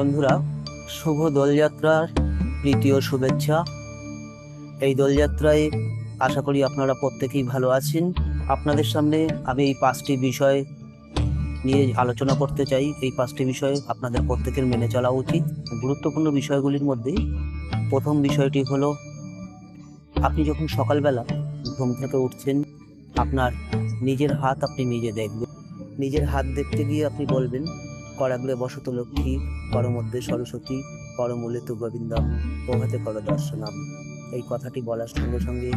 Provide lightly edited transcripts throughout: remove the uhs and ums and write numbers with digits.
বন্ধুরা, শুভ দোলযাত্রার তৃতীয় শুভেচ্ছা। এই দোলযাত্রায় আশা করি আপনারা প্রত্যেকেই ভালো আছেন। আপনাদের সামনে আমি এই 5টি বিষয় নিয়ে আলোচনা করতে চাই। এই 5টি বিষয় আপনাদের প্রত্যেকের মেনে চলা উচিত। গুরুত্বপূর্ণ বিষয়গুলির মধ্যে প্রথম বিষয়টি হলো, আপনি যখন সকালবেলা ঘুম থেকে উঠছেন, আপনার নিজের হাত আপনি নিজে দেখবেন। নিজের হাত দেখতে গিয়ে আপনি বলবেন, করাগ্রে বসত লক্ষ্মী, করমধ্যে সরস্বতী, করমূলে তু গোবিন্দম, প্রভাতে কর দর্শনম। এই কথাটি বলার সঙ্গে সঙ্গে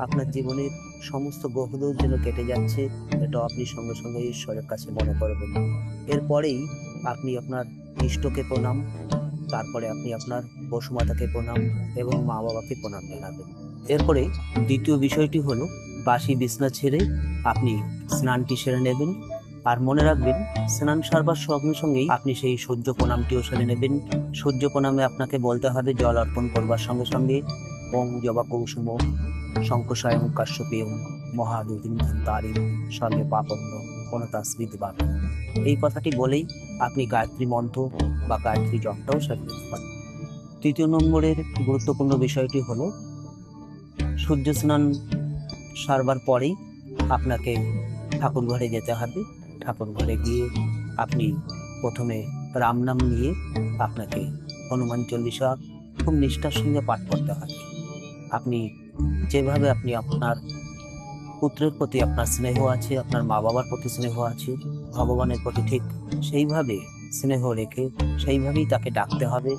আপনার জীবনের সমস্ত গ্রহদোষ যেন কেটে যাচ্ছে, এটা আপনি সঙ্গে সঙ্গে ঈশ্বরের কাছে মনে করবেন। এরপরেই আপনি আপনার ইষ্টকে প্রণাম, তারপরে আপনি আপনার বসুমাতাকে প্রণাম এবং মা বাবাকে প্রণাম জানাবেন। এরপরে দ্বিতীয় বিষয়টি হলো, বাসি বিছনা ছেড়ে আপনি স্নানটি সেরে নেবেন। আর মনে রাখবেন, স্নান সারবার সঙ্গে সঙ্গেই আপনি সেই সূর্য প্রণামটিও সেরে নেবেন। সূর্য প্রণামে আপনাকে বলতে হবে, জল অর্পণ করবার সঙ্গে সঙ্গে, ওং জবা কৌসুম শঙ্কসায়ং কাশ্যপেয়ং মহাদুতিম ধন্তারিং সর্বে পাপন্য কোনতাস্মিদ বাদ। এই কথাটি বলেই আপনি গায়ত্রী মন্ত্র বা গায়ত্রী জপটাও সেরে নিতে পারেন। তৃতীয় নম্বরের গুরুত্বপূর্ণ বিষয়টি হলো, সূর্য স্নান সারবার পরেই আপনাকে ঠাকুর ঘরে যেতে হবে। ঠাকুর ঘরে গিয়ে আপনি প্রথমে রাম নাম নিয়ে আপনাকে হনুমান চল্লিশা খুব নিষ্ঠার সঙ্গে পাঠ করতে হবে। আপনি যেভাবে আপনি আপনার পুত্রের প্রতি আপনার স্নেহ আছে, আপনার মা বাবার প্রতি স্নেহ আছে, ভগবানের প্রতি ঠিক সেইভাবে স্নেহ রেখে সেইভাবেই তাকে ডাকতে হবে।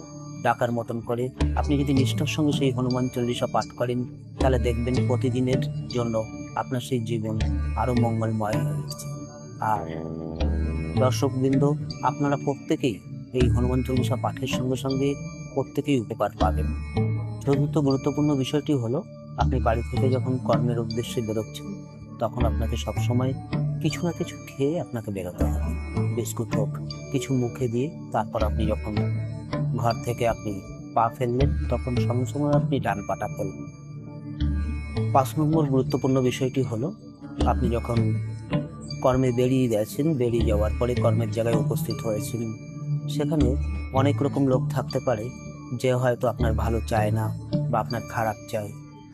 ডাকার মতন করে আপনি যদি নিষ্ঠার সঙ্গে সেই হনুমান চল্লিশা পাঠ করেন, তাহলে দেখবেন প্রতিদিনের জন্য আপনার সেই জীবন আরো মঙ্গলময় হয়ে উঠছে। আর দর্শকবৃন্দ, আপনারা প্রত্যেকেই এই হনুমান চল্লিশা পাঠের সঙ্গে সঙ্গে প্রত্যেকেই উপকার পাবেন। চতুর্থ গুরুত্বপূর্ণ বিষয়টি হলো, আপনি বাড়ি থেকে যখন কর্মের উদ্দেশ্যে বেরোচ্ছেন, তখন আপনাকে সবসময় কিছু না কিছু খেয়ে আপনাকে বেরোতে হবে। বিস্কুট হোক, কিছু মুখে দিয়ে তারপর আপনি যখন ঘর থেকে আপনি পা ফেললেন, তখন সঙ্গে সঙ্গে আপনি ডান পাটা ফেলবেন। 5 নম্বর গুরুত্বপূর্ণ বিষয়টি হলো, আপনি যখন কর্মে বেরিয়ে গেছেন, বেরিয়ে যাওয়ার পরে কর্মের জায়গায় উপস্থিত হয়েছেন, সেখানে অনেক রকম লোক থাকতে পারে যে হয়তো আপনার ভালো চায় না বা আপনার খারাপ চায়,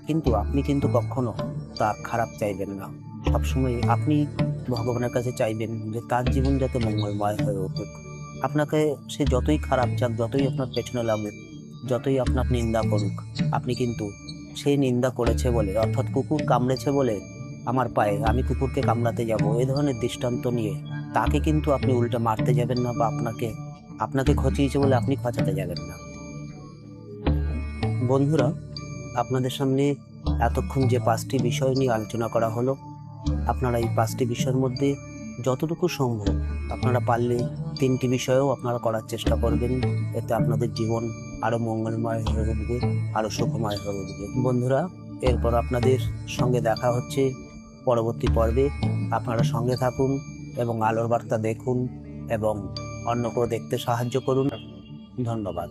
কিন্তু আপনি কিন্তু কখনো তার খারাপ চাইবেন না। সবসময় আপনি ভগবানের কাছে চাইবেন যে তার জীবন যাতে মঙ্গলময় হয়ে উঠুক। আপনাকে সে যতই খারাপ চাক, যতই আপনার পেছনে লাগুক, যতই আপনার নিন্দা করুক, আপনি কিন্তু সেই নিন্দা করেছে বলে, অর্থাৎ কুকুর কামড়েছে বলে আমার পায়ে, আমি কুকুরকে কামড়াতে যাব, এই ধরনের দৃষ্টান্ত নিয়ে তাকে কিন্তু আপনি উল্টে মারতে যাবেন না, বা আপনাকে খচিয়েছে বলে আপনি খচাতে যাবেন না। বন্ধুরা, আপনাদের সামনে এতক্ষণ যে 5টি বিষয় নিয়ে আলোচনা করা হলো, আপনারা এই 5টি বিষয়ের মধ্যে যতটুকু সম্ভব আপনারা পারলে 3টি বিষয়ও আপনারা করার চেষ্টা করবেন। এতে আপনাদের জীবন আরো মঙ্গলময় হয়ে উঠবে, আরো সুখময় হয়ে উঠবে। বন্ধুরা, এরপর আপনাদের সঙ্গে দেখা হচ্ছে পরবর্তী পর্বে। আপনারা সঙ্গে থাকুন এবং আলোর বার্তা দেখুন এবং অন্যকেও দেখতে সাহায্য করুন। ধন্যবাদ।